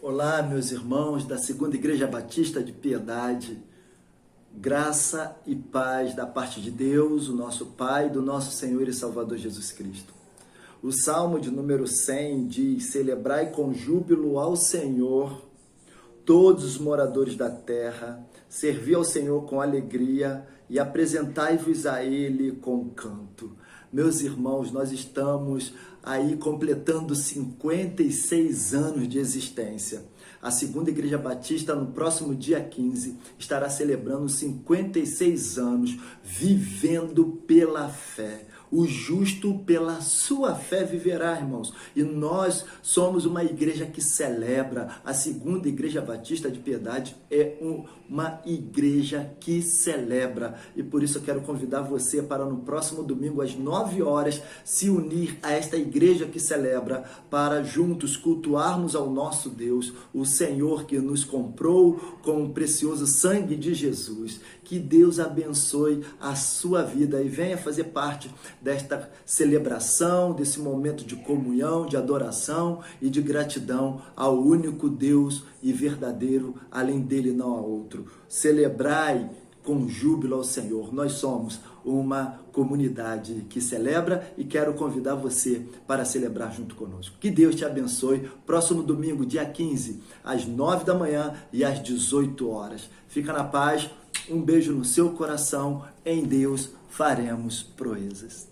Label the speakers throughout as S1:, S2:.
S1: Olá, meus irmãos da Segunda Igreja Batista de Piedade. Graça e paz da parte de Deus, o nosso Pai, do nosso Senhor e Salvador Jesus Cristo. O Salmo de número 100 diz: celebrai com júbilo ao Senhor, todos os moradores da terra, servi ao Senhor com alegria e apresentai-vos a Ele com canto. Meus irmãos, nós estamos aí completando 56 anos de existência. A Segunda Igreja Batista, no próximo dia 15, estará celebrando 56 anos, vivendo pela fé. O justo pela sua fé viverá, irmãos. E nós somos uma igreja que celebra. A Segunda Igreja Batista de Piedade é uma igreja que celebra. E por isso eu quero convidar você para no próximo domingo, às 9 horas, se unir a esta igreja que celebra, para juntos cultuarmos ao nosso Deus, o Senhor que nos comprou com o precioso sangue de Jesus. Que Deus abençoe a sua vida e venha fazer parte desta celebração, desse momento de comunhão, de adoração e de gratidão ao único Deus e verdadeiro, além dele não há outro. Celebrai com júbilo ao Senhor. Nós somos uma comunidade que celebra e quero convidar você para celebrar junto conosco. Que Deus te abençoe. Próximo domingo, dia 15, às 9 da manhã e às 18 horas. Fica na paz. Um beijo no seu coração. Em Deus faremos proezas.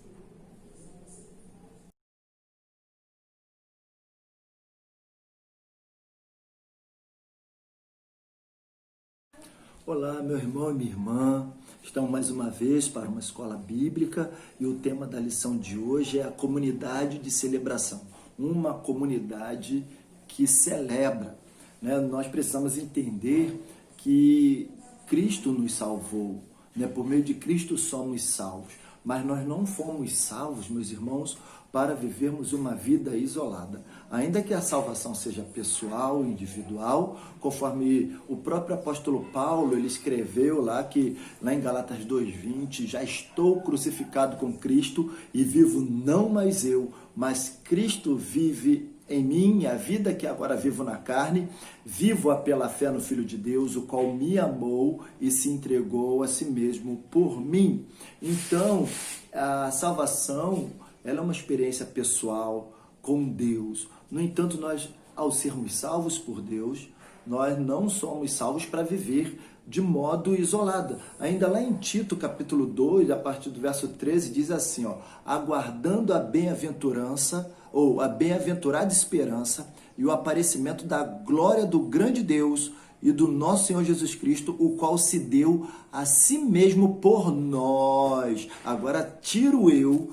S1: Olá, meu irmão e minha irmã. Estamos mais uma vez para uma escola bíblica e o tema da lição de hoje é a comunidade de celebração. Uma comunidade que celebra, né? Nós precisamos entender que Cristo nos salvou, né? Por meio de Cristo somos salvos, mas nós não fomos salvos, meus irmãos, para vivermos uma vida isolada. Ainda que a salvação seja pessoal, individual, conforme o próprio apóstolo Paulo, ele escreveu lá em Gálatas 2:20, já estou crucificado com Cristo e vivo não mais eu, mas Cristo vive em mim. A vida que agora vivo na carne, vivo-a pela fé no Filho de Deus, o qual me amou e se entregou a si mesmo por mim. Então, a salvação, ela é uma experiência pessoal com Deus. No entanto, nós, ao sermos salvos por Deus, nós não somos salvos para viver de modo isolado. Ainda lá em Tito, capítulo 2, a partir do verso 13, diz assim, aguardando a bem-aventurança, ou a bem-aventurada esperança e o aparecimento da glória do grande Deus e do nosso Senhor Jesus Cristo, o qual se deu a si mesmo por nós. Agora tiro eu,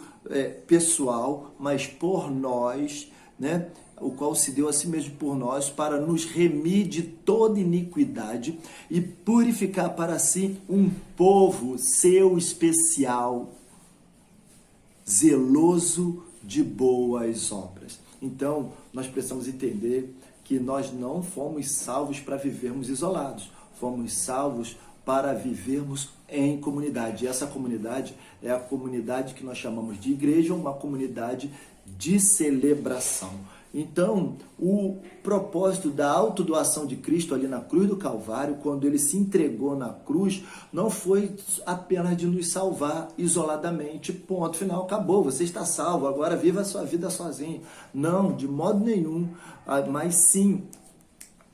S1: pessoal, mas por nós, né? O qual se deu a si mesmo por nós para nos remir de toda iniquidade e purificar para si um povo seu especial, zeloso de boas obras. Então, nós precisamos entender que nós não fomos salvos para vivermos isolados, fomos salvos para vivermos em comunidade. E essa comunidade é a comunidade que nós chamamos de igreja, uma comunidade de celebração. Então, o propósito da autodoação de Cristo ali na cruz do Calvário, quando ele se entregou na cruz, não foi apenas de nos salvar isoladamente, ponto final, acabou, você está salvo, agora viva a sua vida sozinho. Não, de modo nenhum, mas sim,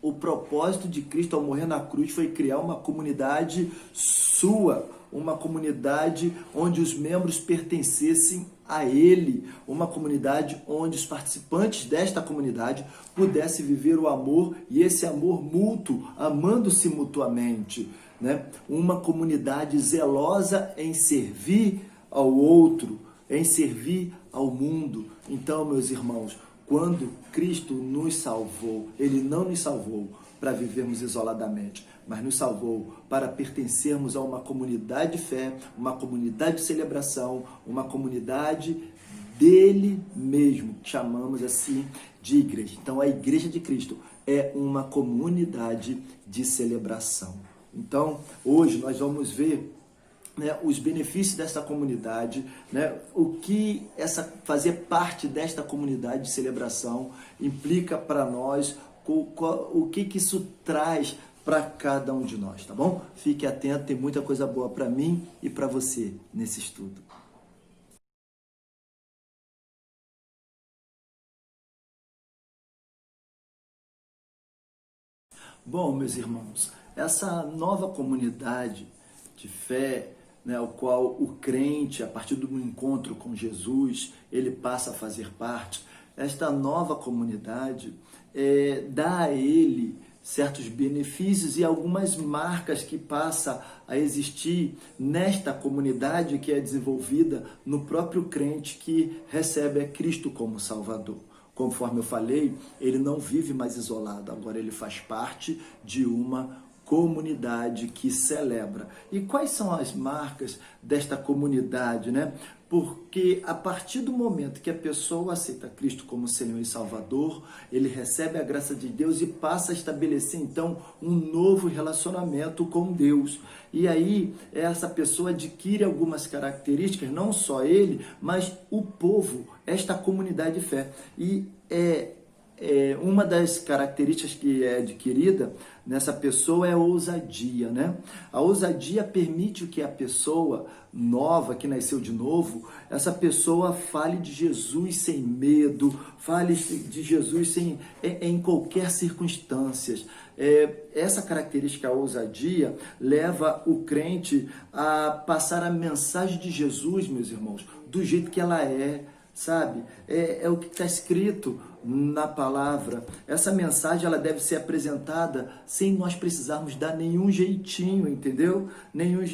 S1: o propósito de Cristo ao morrer na cruz foi criar uma comunidade sua, uma comunidade onde os membros pertencessem a Ele, uma comunidade onde os participantes desta comunidade pudessem viver o amor e esse amor mútuo, amando-se mutuamente, né? Uma comunidade zelosa em servir ao outro, em servir ao mundo. Então, meus irmãos, quando Cristo nos salvou, Ele não nos salvou para vivermos isoladamente, mas nos salvou para pertencermos a uma comunidade de fé, uma comunidade de celebração, uma comunidade dele mesmo, que chamamos assim de igreja. Então a Igreja de Cristo é uma comunidade de celebração. Então hoje nós vamos ver, né, os benefícios dessa comunidade, né, o que fazer parte desta comunidade de celebração implica para nós, o que isso traz para cada um de nós, tá bom? Fique atento, tem muita coisa boa para mim e para você nesse estudo. Bom, meus irmãos, essa nova comunidade de fé, né, o qual o crente, a partir do encontro com Jesus, ele passa a fazer parte, esta nova comunidade dá a ele certos benefícios e algumas marcas que passa a existir nesta comunidade que é desenvolvida no próprio crente que recebe a Cristo como Salvador. Conforme eu falei, ele não vive mais isolado, agora ele faz parte de uma comunidade que celebra. E quais são as marcas desta comunidade, né? Porque a partir do momento que a pessoa aceita Cristo como Senhor e Salvador, ele recebe a graça de Deus e passa a estabelecer então um novo relacionamento com Deus. E aí essa pessoa adquire algumas características, não só ele, mas o povo, esta comunidade de fé. E uma das características que é adquirida nessa pessoa é a ousadia, né? A ousadia permite que a pessoa nova, que nasceu de novo, essa pessoa fale de Jesus sem medo, fale de Jesus em qualquer circunstância. Essa característica, a ousadia, leva o crente a passar a mensagem de Jesus, meus irmãos, do jeito que ela é, sabe? É o que está escrito na palavra. Essa mensagem ela deve ser apresentada sem nós precisarmos dar nenhum jeitinho, entendeu? Nenhum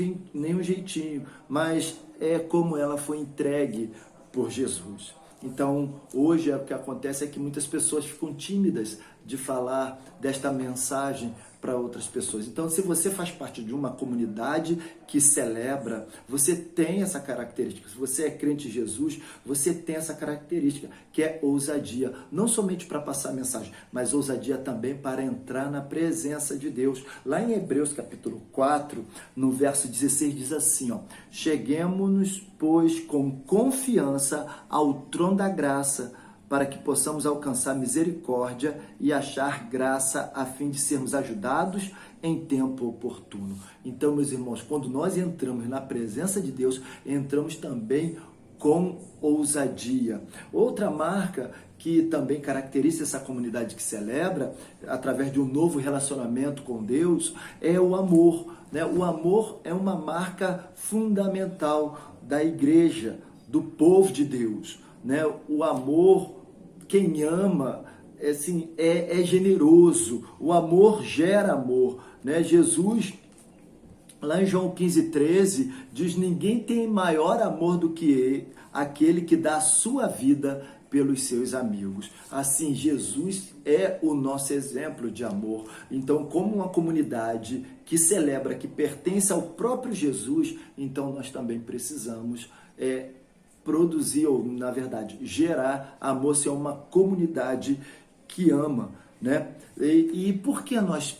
S1: jeitinho, mas é como ela foi entregue por Jesus. Então, hoje o que acontece é que muitas pessoas ficam tímidas de falar desta mensagem para outras pessoas. Então, se você faz parte de uma comunidade que celebra, você tem essa característica. Se você é crente em Jesus, você tem essa característica, que é ousadia. Não somente para passar a mensagem, mas ousadia também para entrar na presença de Deus. Lá em Hebreus capítulo 4, no verso 16, diz assim, ó: cheguemo-nos, pois, com confiança ao trono da graça, para que possamos alcançar misericórdia e achar graça a fim de sermos ajudados em tempo oportuno. Então, meus irmãos, quando nós entramos na presença de Deus, entramos também com ousadia. Outra marca que também caracteriza essa comunidade que celebra, através de um novo relacionamento com Deus, é o amor, né? O amor é uma marca fundamental da igreja, do povo de Deus, né? O amor, quem ama, assim, é generoso. O amor gera amor, né? Jesus, lá em João 15,13, diz: ninguém tem maior amor do que aquele que dá a sua vida pelos seus amigos. Assim, Jesus é o nosso exemplo de amor. Então, como uma comunidade que celebra, que pertence ao próprio Jesus, então nós também precisamos produzir, ou na verdade, gerar amor, ser uma comunidade que ama, né? E por que nós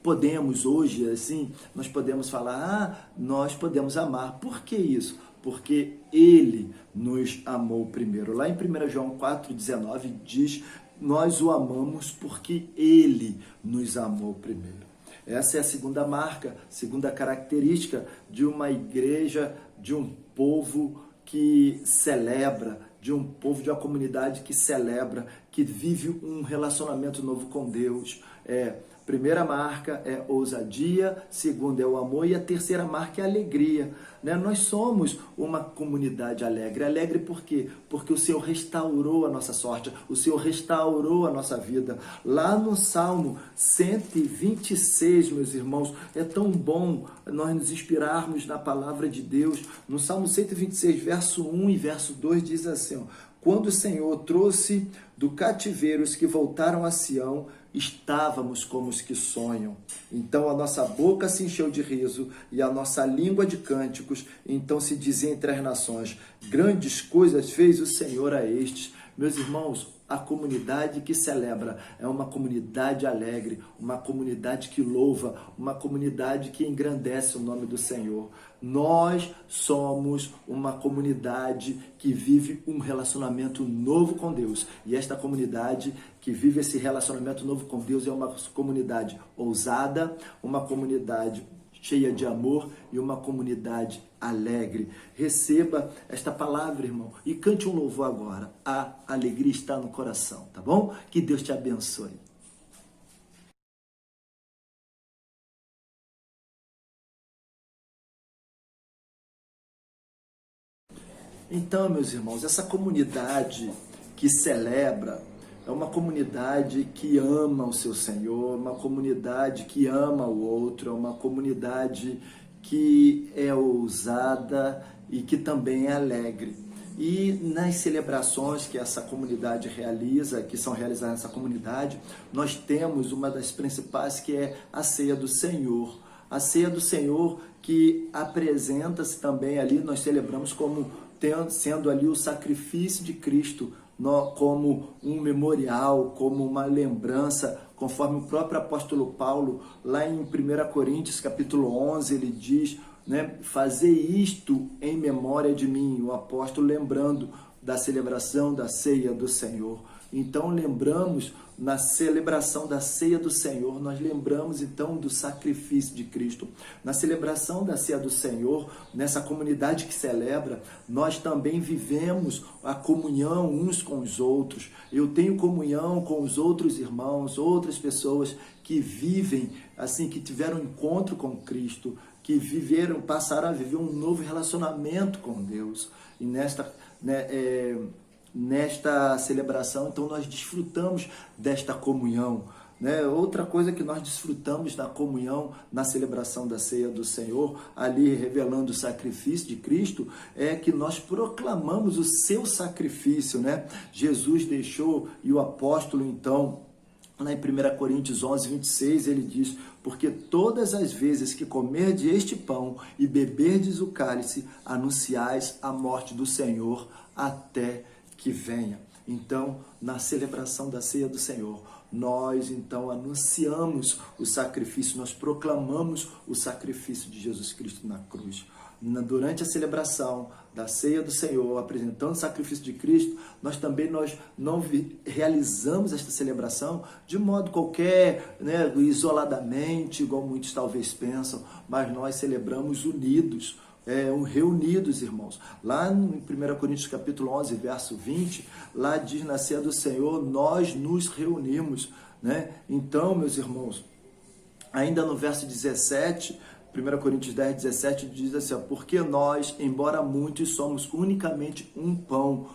S1: podemos hoje, assim, nós podemos falar, nós podemos amar? Por que isso? Porque Ele nos amou primeiro. Lá em 1 João 4,19 diz: nós o amamos porque Ele nos amou primeiro. Essa é a segunda marca, segunda característica de uma igreja, de um povo que celebra, de um povo, de uma comunidade que celebra, que vive um relacionamento novo com Deus. Primeira marca é ousadia, segunda é o amor e a terceira marca é a alegria, né? Nós somos uma comunidade alegre. Alegre por quê? Porque o Senhor restaurou a nossa sorte, o Senhor restaurou a nossa vida. Lá no Salmo 126, meus irmãos, é tão bom nós nos inspirarmos na palavra de Deus. No Salmo 126, verso 1 e verso 2 diz assim, ó: quando o Senhor trouxe do cativeiro os que voltaram a Sião, estávamos como os que sonham. Então a nossa boca se encheu de riso e a nossa língua de cânticos. Então se dizia entre as nações: grandes coisas fez o Senhor a estes. Meus irmãos, a comunidade que celebra é uma comunidade alegre, uma comunidade que louva, uma comunidade que engrandece o nome do Senhor. Nós somos uma comunidade que vive um relacionamento novo com Deus. E esta comunidade que vive esse relacionamento novo com Deus é uma comunidade ousada, uma comunidade cheia de amor e uma comunidade alegre. Receba esta palavra, irmão, e cante um louvor agora. A alegria está no coração, tá bom? Que Deus te abençoe. Então, meus irmãos, essa comunidade que celebra é uma comunidade que ama o seu Senhor, uma comunidade que ama o outro, é uma comunidade que é ousada e que também é alegre. E nas celebrações que essa comunidade realiza, que são realizadas nessa comunidade, nós temos uma das principais, que é a Ceia do Senhor. A Ceia do Senhor, que apresenta-se também ali, nós celebramos como sendo ali o sacrifício de Cristo, como um memorial, como uma lembrança, conforme o próprio apóstolo Paulo, lá em 1 Coríntios capítulo 11, ele diz, né, fazer isto em memória de mim, o apóstolo lembrando da celebração da ceia do Senhor. Então lembramos, na celebração da ceia do Senhor, nós lembramos então do sacrifício de Cristo. Na celebração da ceia do Senhor, nessa comunidade que celebra, nós também vivemos a comunhão uns com os outros. Eu tenho comunhão com os outros irmãos, outras pessoas que vivem assim, que tiveram um encontro com Cristo, que passaram a viver um novo relacionamento com Deus. E nesta celebração, então, nós desfrutamos desta comunhão. Outra coisa que nós desfrutamos da comunhão, na celebração da ceia do Senhor, ali revelando o sacrifício de Cristo, é que nós proclamamos o seu sacrifício, né? Jesus deixou, e o apóstolo, então, lá em 1 Coríntios 11, 26, ele diz: porque todas as vezes que comerdes este pão e beberdes o cálice, anunciais a morte do Senhor até que venha. Então, na celebração da ceia do Senhor, nós então anunciamos o sacrifício, nós proclamamos o sacrifício de Jesus Cristo na cruz. Durante a celebração da ceia do Senhor, apresentando o sacrifício de Cristo, nós não realizamos esta celebração de modo qualquer, isoladamente, igual muitos talvez pensam, mas nós celebramos unidos, reunidos, irmãos. Lá em 1 Coríntios capítulo 11, verso 20, lá diz: na ceia do Senhor, nós nos reunimos, né? Então, meus irmãos, ainda no verso 17, 1 Coríntios 10, 17, diz assim: porque nós, embora muitos, somos unicamente um pão,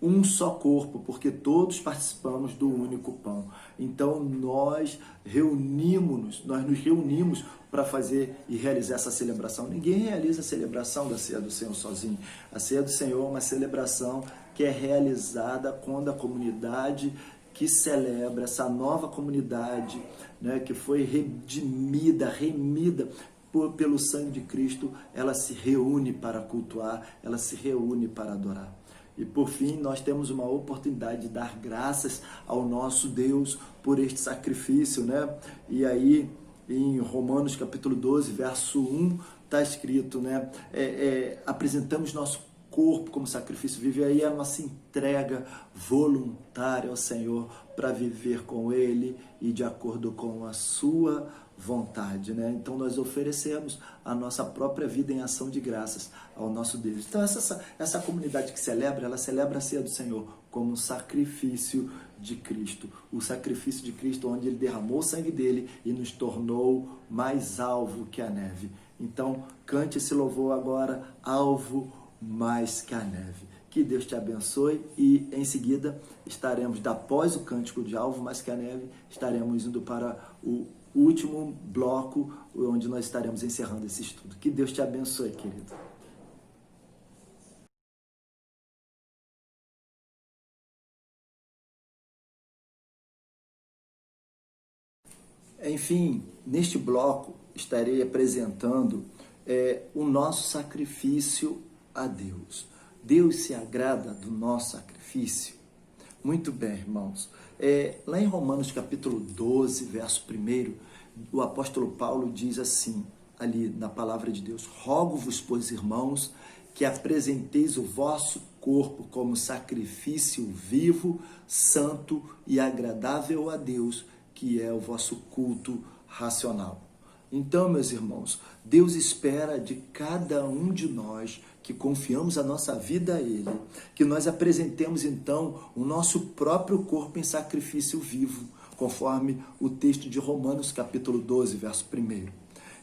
S1: um só corpo, porque todos participamos do único pão. Então nós nos reunimos para fazer e realizar essa celebração. Ninguém realiza a celebração da ceia do Senhor sozinho. A ceia do Senhor é uma celebração que é realizada quando a comunidade que celebra, essa nova comunidade, né, que foi remida pelo sangue de Cristo, ela se reúne para cultuar, ela se reúne para adorar. E por fim, nós temos uma oportunidade de dar graças ao nosso Deus por este sacrifício, né? E aí, em Romanos capítulo 12, verso 1, está escrito, né? Apresentamos nosso corpo como sacrifício vivo, e aí a nossa entrega voluntária ao Senhor para viver com Ele e de acordo com a sua vontade, né? Então nós oferecemos a nossa própria vida em ação de graças ao nosso Deus. Então essa comunidade que celebra, ela celebra a ceia do Senhor como um sacrifício de Cristo. O sacrifício de Cristo, onde Ele derramou o sangue dele e nos tornou mais alvo que a neve. Então cante esse louvor agora: alvo mais que a neve. Que Deus te abençoe, e em seguida estaremos, após o cântico de alvo mais que a neve, estaremos indo para o último bloco, onde nós estaremos encerrando esse estudo. Que Deus te abençoe, querido. enfim, neste bloco estarei apresentando o nosso sacrifício a Deus. Deus se agrada do nosso sacrifício? Muito bem, irmãos. Lá em Romanos capítulo 12, verso 1, o apóstolo Paulo diz assim, ali na palavra de Deus: rogo-vos, pois, irmãos, que apresenteis o vosso corpo como sacrifício vivo, santo e agradável a Deus, que é o vosso culto racional. Então, meus irmãos, Deus espera de cada um de nós que confiamos a nossa vida a Ele, que nós apresentemos então o nosso próprio corpo em sacrifício vivo, conforme o texto de Romanos capítulo 12, verso 1.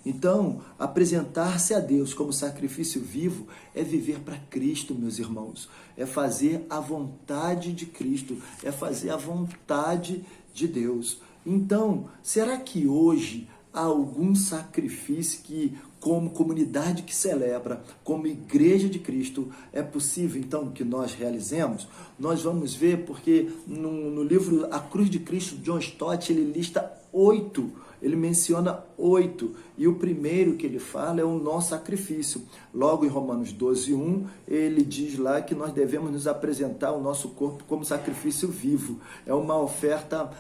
S1: Então, apresentar-se a Deus como sacrifício vivo é viver para Cristo, meus irmãos. É fazer a vontade de Cristo, é fazer a vontade de Deus. Então, será que hoje há algum sacrifício que, como comunidade que celebra, como igreja de Cristo, é possível então que nós realizemos? Nós vamos ver, porque no livro A Cruz de Cristo, John Stott, ele lista 8, ele menciona 8, e o primeiro que ele fala é o nosso sacrifício. Logo em Romanos 12, 1, ele diz lá que nós devemos nos apresentar o nosso corpo como sacrifício vivo. É uma oferta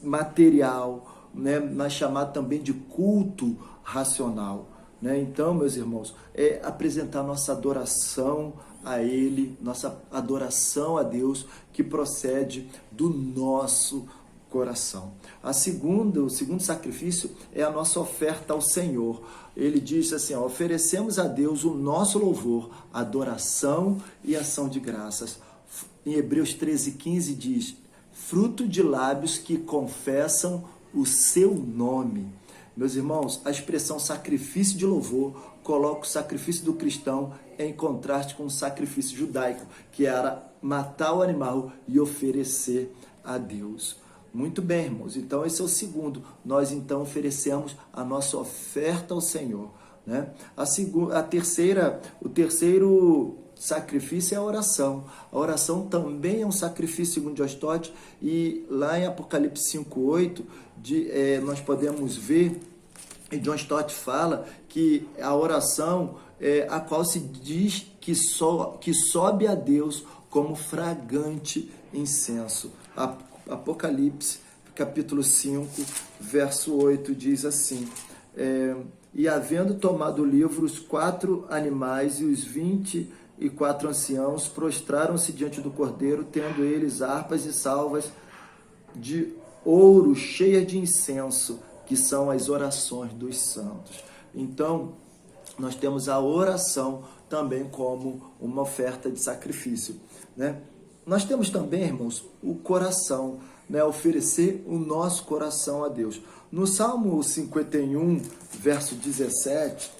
S1: material, né, mas chamado também de culto racional, né? Então, meus irmãos, é apresentar nossa adoração a Ele, nossa adoração a Deus, que procede do nosso coração. O segundo sacrifício é a nossa oferta ao Senhor. Ele diz assim, oferecemos a Deus o nosso louvor, adoração e ação de graças. Em Hebreus 13:15 diz, fruto de lábios que confessam o seu nome. Meus irmãos, a expressão sacrifício de louvor coloca o sacrifício do cristão em contraste com o sacrifício judaico, que era matar o animal e oferecer a Deus. Muito bem, irmãos. Então, esse é o segundo. Nós, então, oferecemos a nossa oferta ao Senhor, né? O terceiro sacrifício é a oração. A oração também é um sacrifício, segundo John Stott, e lá em Apocalipse 5:8, nós podemos ver, e John Stott fala que a oração a qual se diz que sobe a Deus como fragante incenso. Apocalipse, capítulo 5, verso 8, diz assim, e havendo tomado o livro, os 4 animais e os 24 anciãos prostraram-se diante do Cordeiro, tendo eles harpas e salvas de ouro cheias de incenso, que são as orações dos santos. Então, nós temos a oração também como uma oferta de sacrifício, né? Nós temos também, irmãos, o coração, né? Oferecer o nosso coração a Deus. No Salmo 51, verso 17,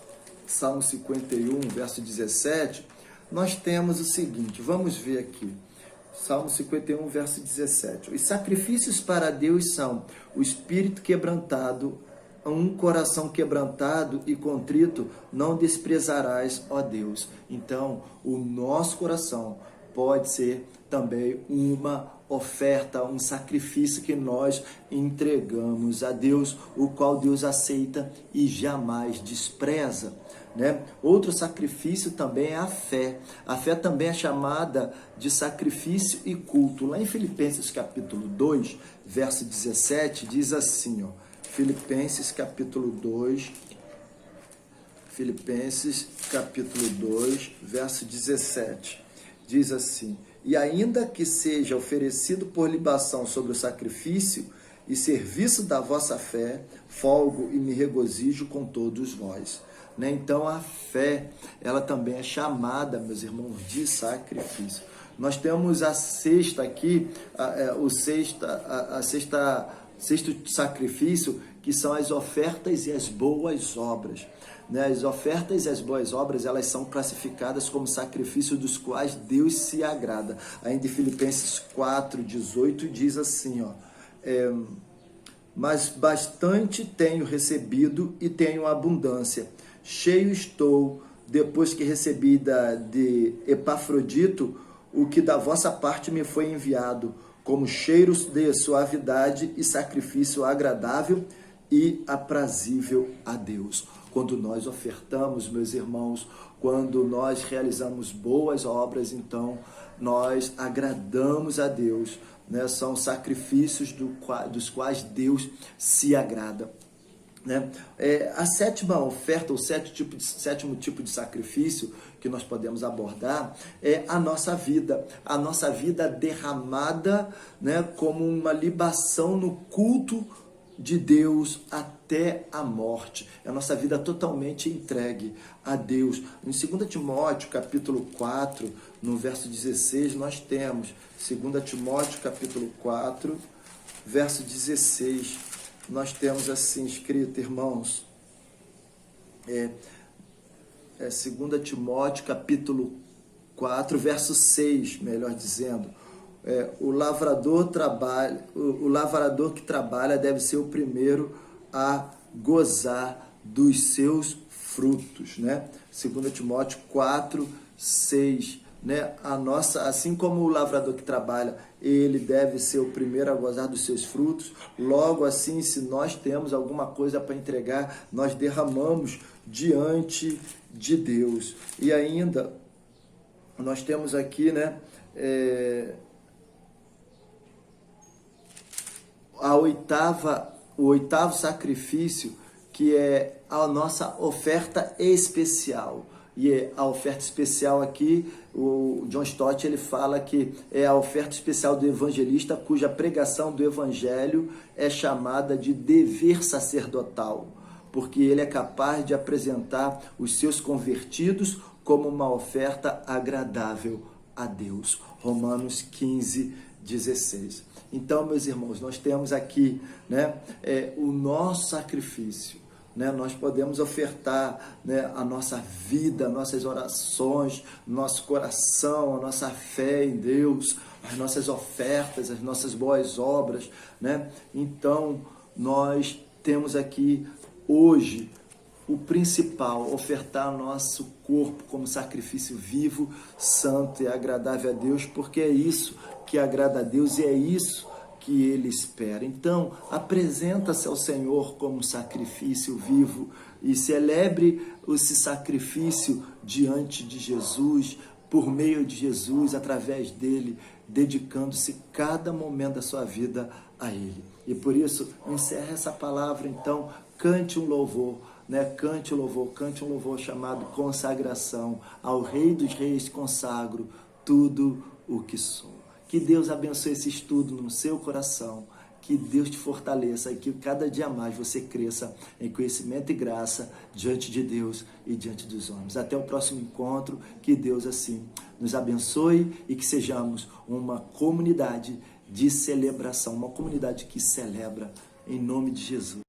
S1: Salmo 51, verso 17, nós temos o seguinte, vamos ver aqui, Salmo 51, verso 17. Os sacrifícios para Deus são o espírito quebrantado, um coração quebrantado e contrito não desprezarás, ó Deus. Então, o nosso coração pode ser também uma oferta, um sacrifício que nós entregamos a Deus, o qual Deus aceita e jamais despreza, né? Outro sacrifício também é a fé. A fé também é chamada de sacrifício e culto. Lá em Filipenses capítulo 2, verso 17, diz assim, Filipenses capítulo 2, verso 17, diz assim, e ainda que seja oferecido por libação sobre o sacrifício e serviço da vossa fé, folgo e me regozijo com todos vós. Né? Então a fé, ela também é chamada, meus irmãos, de sacrifício. Nós temos a sexta aqui, sexto sacrifício, que são as ofertas e as boas obras. Né? As ofertas e as boas obras, elas são classificadas como sacrifícios dos quais Deus se agrada. Ainda em Filipenses 4:18 diz assim, mas bastante tenho recebido e tenho abundância. Cheio estou, depois que recebi de Epafrodito, o que da vossa parte me foi enviado, como cheiros de suavidade e sacrifício agradável e aprazível a Deus. Quando nós ofertamos, meus irmãos, quando nós realizamos boas obras, então nós agradamos a Deus, né? São sacrifícios dos quais Deus se agrada. Né? A sétima oferta, o sétimo tipo de sacrifício que nós podemos abordar é a nossa vida derramada, né, como uma libação no culto de Deus até a morte. É a nossa vida totalmente entregue a Deus. Em 2 Timóteo, capítulo 4, no verso 16, nós temos 2 Timóteo, capítulo 4, verso 16, nós temos assim escrito, irmãos, 2 Timóteo, capítulo 4, verso 6, melhor dizendo, o lavrador que trabalha deve ser o primeiro a gozar dos seus frutos, né? 2 Timóteo 4, 6, né? Assim como o lavrador que trabalha, ele deve ser o primeiro a gozar dos seus frutos, logo assim, se nós temos alguma coisa para entregar, nós derramamos diante de Deus. E ainda, nós temos aqui, né, o oitavo sacrifício, que é a nossa oferta especial. E a oferta especial aqui, o John Stott, ele fala que é a oferta especial do evangelista, cuja pregação do evangelho é chamada de dever sacerdotal, porque ele é capaz de apresentar os seus convertidos como uma oferta agradável a Deus. Romanos 15, 16. Então, meus irmãos, nós temos aqui, né, o nosso sacrifício. Né, nós podemos ofertar, né, a nossa vida, nossas orações, nosso coração, a nossa fé em Deus, as nossas ofertas, as nossas boas obras, né? Então, nós temos aqui hoje o principal, ofertar nosso corpo como sacrifício vivo, santo e agradável a Deus, porque é isso que agrada a Deus e é isso que ele espera. Então, apresenta-se ao Senhor como sacrifício vivo e celebre esse sacrifício diante de Jesus, por meio de Jesus, através dele, dedicando-se cada momento da sua vida a ele. E por isso, encerra essa palavra, então, cante um louvor, né? Cante um louvor chamado consagração. Ao Rei dos Reis consagro tudo o que sou. Que Deus abençoe esse estudo no seu coração, que Deus te fortaleça e que cada dia mais você cresça em conhecimento e graça diante de Deus e diante dos homens. Até o próximo encontro, que Deus assim nos abençoe e que sejamos uma comunidade de celebração, uma comunidade que celebra em nome de Jesus.